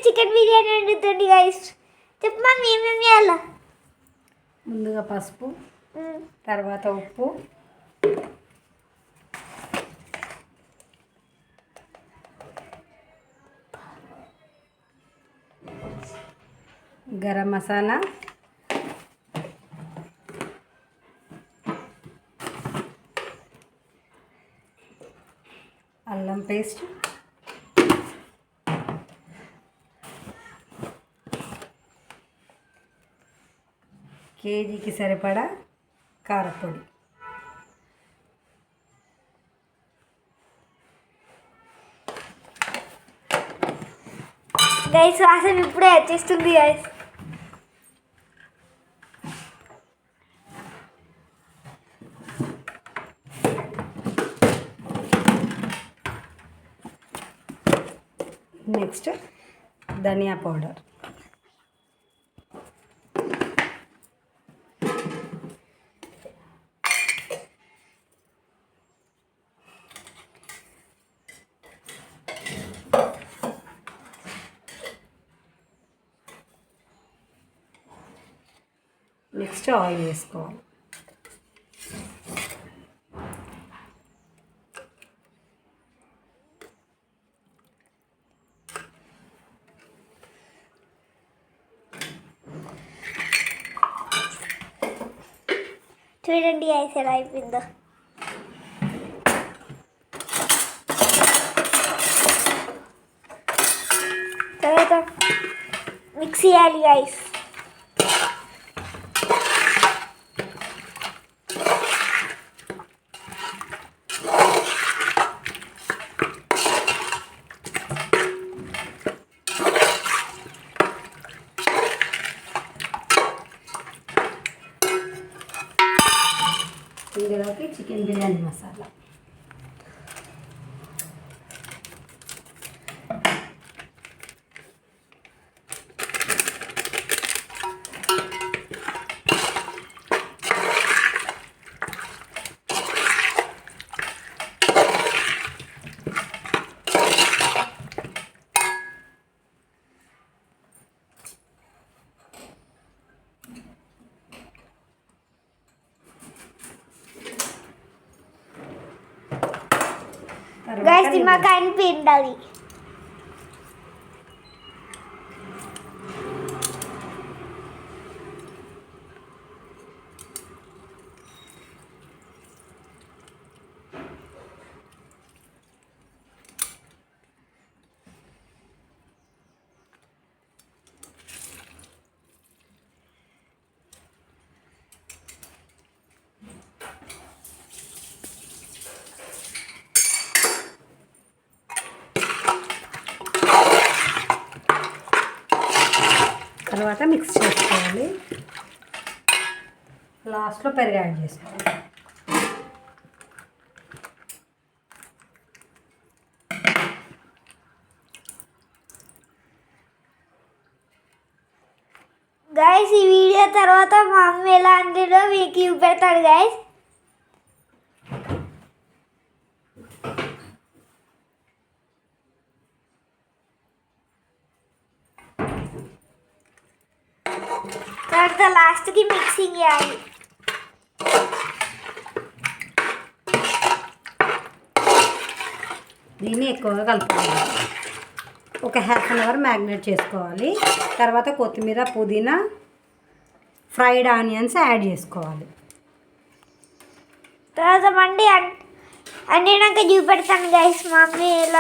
Chicken biryani వండుతుంది guys. చెప్పు mummy ఏమేమి చేయాలా? ముందుగా పసుపు, తర్వాత ఉప్పు, గరం మసాలా, అల్లం పేస్ట్, కేజీకి సరిపడా కారపొడి. గైస్ వాసన ఇప్పుడే వచ్చేస్తుంది గైస్. నెక్స్ట్ ధనియా పౌడర్, నెక్స్ట్ ఆయిల్ వేసుకోవాలి. చూడండి గైస్ ఎలా అయిపోయిందో. తర్వాత మిక్స్ చేయాలి గైస్. ఇందులోకి చికెన్ బిర్యానీ మసాలా, గైస్ నిమ్మకాయని పిండాలి. తర్వాత మిక్స్ చేసుకోవాలి. లాస్ట్లో పెరుగు యాడ్ చేసుకోవాలి. గైస్ ఈ వీడియో తర్వాత మా మమ్మీ ఎలా అంటుందో మీకు చూపెడతాడు గైస్. తర్వాత లాస్ట్కి మిక్సింగ్ చేయాలి. దీన్ని ఎక్కువగా కలుపుకోవాలి. ఒక ½ అన్ అవర్ మ్యాగ్నేట్ చేసుకోవాలి. తర్వాత కొత్తిమీర, పుదీనా, ఫ్రైడ్ ఆనియన్స్ యాడ్ చేసుకోవాలి. తర్వాత మండి అండినాక చూపెడతాను గైస్ మమ్మీ ఎలా